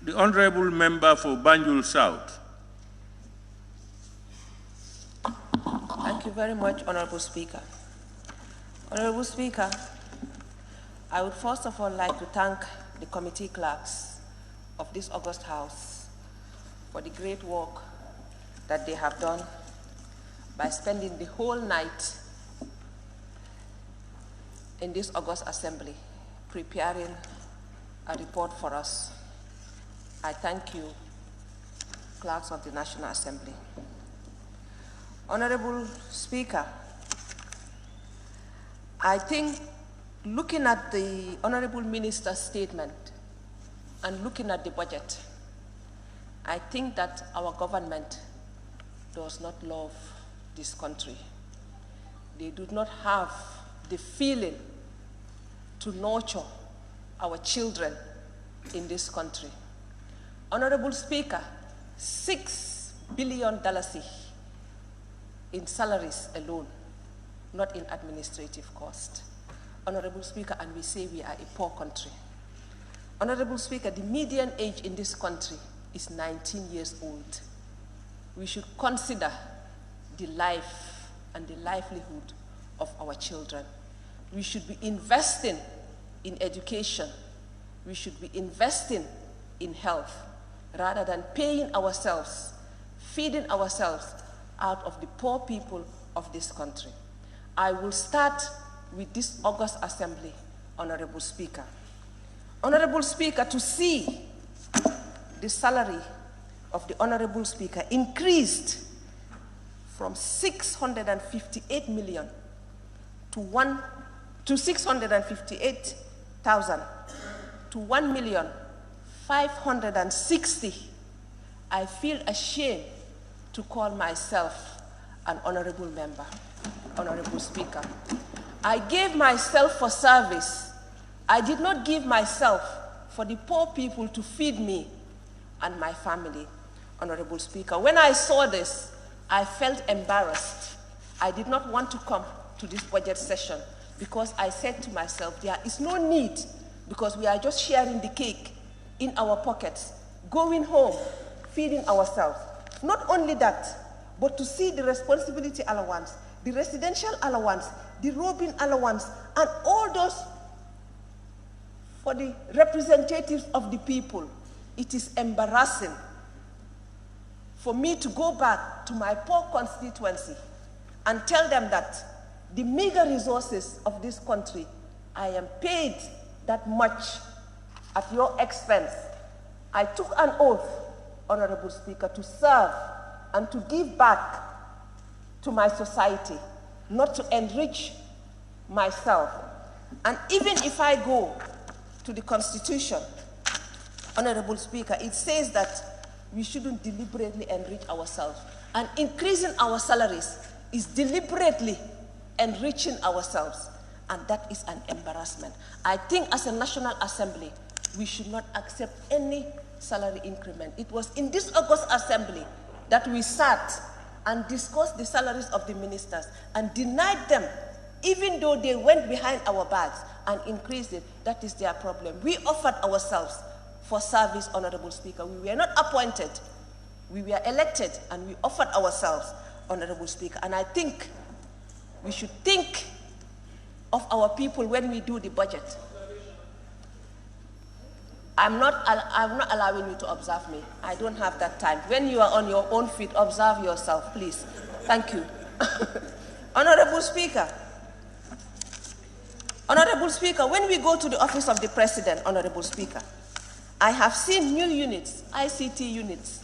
The Honourable Member for Banjul South. Thank you very much, Honourable Speaker. Honourable Speaker, I would first of all like to thank the committee clerks of this August House for the great work that they have done by spending the whole night in this August Assembly preparing a report for us. I thank you, clerks of the National Assembly. Honorable Speaker, I think looking at the Honorable Minister's statement and looking at the budget, I think that our government does not love this country. They do not have the feeling to nurture our children in this country. Honorable Speaker, $6 billion in salaries alone, not in administrative cost. Honorable Speaker, and we say we are a poor country. Honorable Speaker, the median age in this country is 19 years old. We should consider the life and the livelihood of our children. We should be investing in education. We should be investing in health rather than paying ourselves, feeding ourselves out of the poor people of this country. I will start with this August Assembly, Honorable Speaker. Honorable Speaker, to see the salary of the Honorable Speaker increased from 658 million to 658,000 to 1,560,000, I feel ashamed to call myself an honorable member, Honorable Speaker. I gave myself for service. I did not give myself for the poor people to feed me and my family, Honorable Speaker. When I saw this, I felt embarrassed. I did not want to come to this budget session because I said to myself, there is no need, because we are just sharing the cake in our pockets, going home, feeding ourselves. Not only that, but to see the responsibility allowance, the residential allowance, the roving allowance, and all those for the representatives of the people. It is embarrassing for me to go back to my poor constituency and tell them that the meager resources of this country, I am paid that much at your expense. I took an oath, Honorable Speaker, to serve and to give back to my society, not to enrich myself. And even if I go to the Constitution, Honorable Speaker, it says that we shouldn't deliberately enrich ourselves. And increasing our salaries is deliberately enriching ourselves. And that is an embarrassment. I think as a National Assembly, we should not accept any salary increment. It was in this August Assembly that we sat and discussed the salaries of the ministers and denied them, even though they went behind our backs and increased it. That is their problem. We offered ourselves for service, Honorable Speaker. We were not appointed. We were elected, and we offered ourselves, Honorable Speaker. And I think we should think of our people when we do the budget. I'm not allowing you to observe me. I don't have that time. When you are on your own feet, observe yourself, please. Thank you. Honorable Speaker, when we go to the office of the President, Honorable Speaker, I have seen new units, ICT units,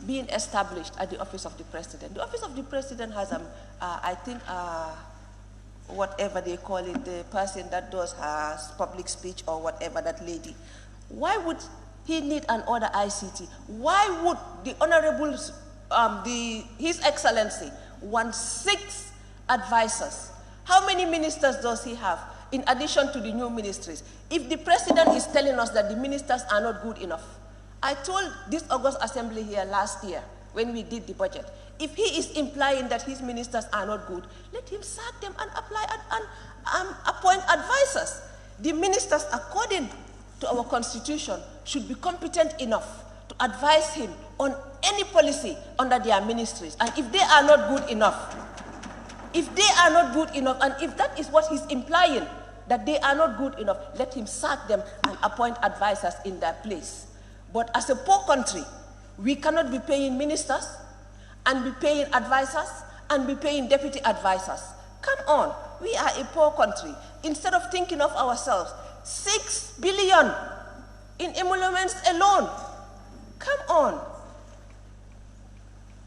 being established at the office of the President. The office of the President has, I think, whatever they call it, the person that does her public speech or whatever, that lady. Why would he need another ICT? Why would the Honorable, His Excellency want 6 advisors? How many ministers does he have in addition to the new ministries? If the President is telling us that the ministers are not good enough, I told this August Assembly here last year when we did the budget, if he is implying that his ministers are not good, let him sack them and apply and appoint advisors. The ministers, according to our constitution should be competent enough to advise him on any policy under their ministries. And if they are not good enough, and if that is what he's implying, that they are not good enough, let him sack them and appoint advisors in their place. But as a poor country, we cannot be paying ministers and be paying advisors and be paying deputy advisors. Come on, we are a poor country. Instead of thinking of ourselves, 6 billion in emoluments alone. Come on.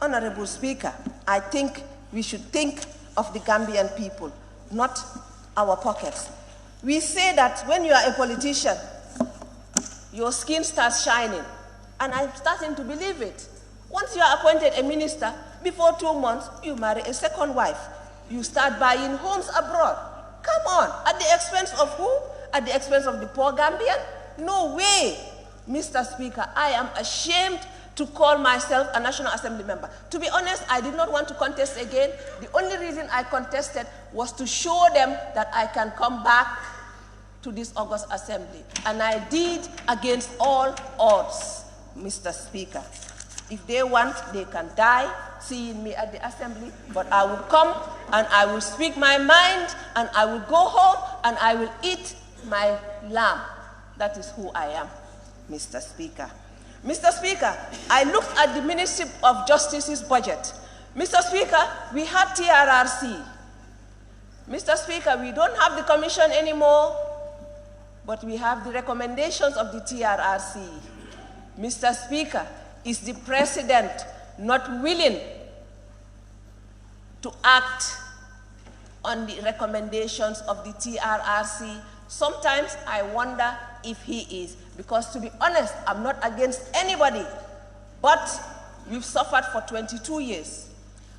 Honorable Speaker, I think we should think of the Gambian people, not our pockets. We say that when you are a politician, your skin starts shining, and I'm starting to believe it. Once you are appointed a minister, before 2 months, you marry a second wife. You start buying homes abroad. Come on, at the expense of who? At the expense of the poor Gambian? No way, Mr. Speaker. I am ashamed to call myself a National Assembly member. To be honest, I did not want to contest again. The only reason I contested was to show them that I can come back to this August Assembly. And I did against all odds, Mr. Speaker. If they want, they can die seeing me at the Assembly, but I will come and I will speak my mind and I will go home and I will eat my lamb. That is who I am, Mr. Speaker. Mr. Speaker, I looked at the Ministry of Justice's budget. Mr. Speaker, we have TRRC. Mr. Speaker, we don't have the commission anymore, but we have the recommendations of the TRRC. Mr. Speaker, is the President not willing to act on the recommendations of the TRRC? Sometimes I wonder if he is, because to be honest, I'm not against anybody, but we've suffered for 22 years.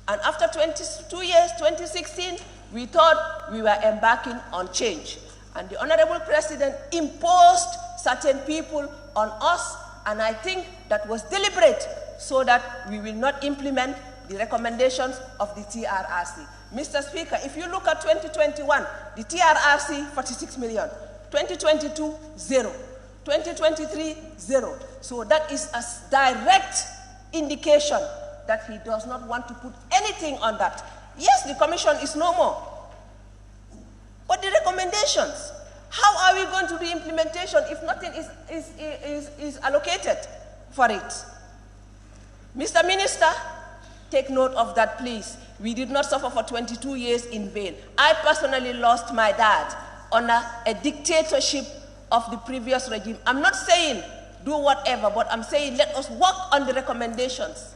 And after 22 years, 2016, we thought we were embarking on change. And the Honorable President imposed certain people on us, and I think that was deliberate so that we will not implement the recommendations of the TRRC. Mr. Speaker, if you look at 2021, the TRRC, 46 million. 2022, 0. 2023, 0. So that is a direct indication that he does not want to put anything on that. Yes, the commission is no more. But the recommendations, how are we going to do implementation if nothing is allocated for it? Mr. Minister, take note of that, please. We did not suffer for 22 years in vain. I personally lost my dad under a dictatorship of the previous regime. I'm not saying do whatever, but I'm saying let us work on the recommendations.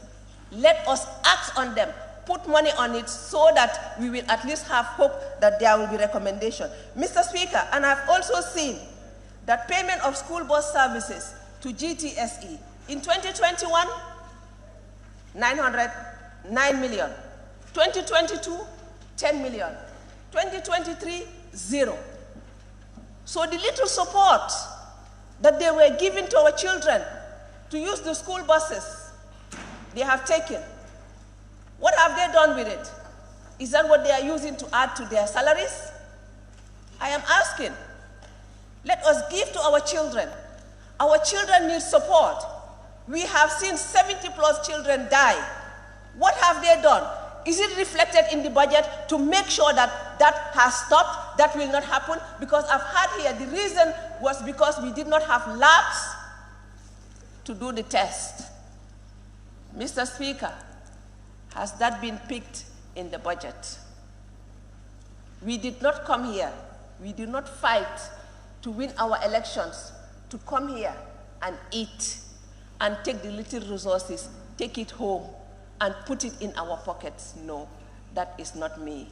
Let us act on them, put money on it so that we will at least have hope that there will be recommendation. Mr. Speaker, and I've also seen that payment of school bus services to GTSE in 2021, 909 million. 2022, 10 million. 2023, 0. So the little support that they were giving to our children to use the school buses, they have taken. What have they done with it? Is that what they are using to add to their salaries? I am asking. Let us give to our children. Our children need support. We have seen 70+ children die. What have they done? Is it reflected in the budget to make sure that that has stopped, that will not happen? Because I've heard here the reason was because we did not have labs to do the test. Mr. Speaker, has that been picked in the budget? We did not come here, we did not fight to win our elections, to come here and eat and take the little resources, take it home and put it in our pockets. No, that is not me.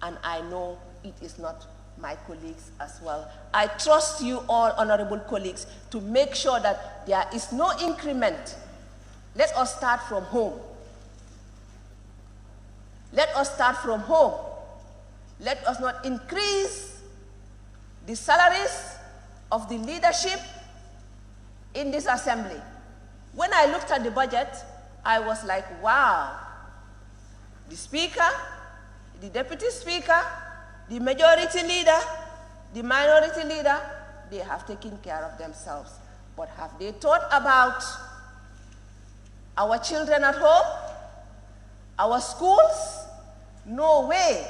And I know it is not my colleagues as well. I trust you all, honorable colleagues, to make sure that there is no increment. Let us start from home. Let us start from home. Let us not increase the salaries of the leadership in this assembly. When I looked at the budget, I was like, wow, the speaker, the deputy speaker, the majority leader, the minority leader, they have taken care of themselves. But have they thought about our children at home? Our schools? No way.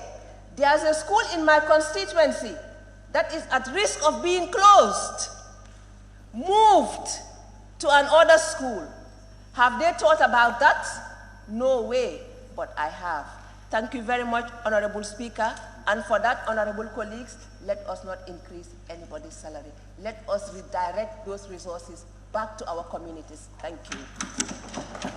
There's a school in my constituency that is at risk of being closed, moved to another school. Have they thought about that? No way, but I have. Thank you very much, Honorable Speaker. And for that, honorable colleagues, let us not increase anybody's salary. Let us redirect those resources back to our communities. Thank you.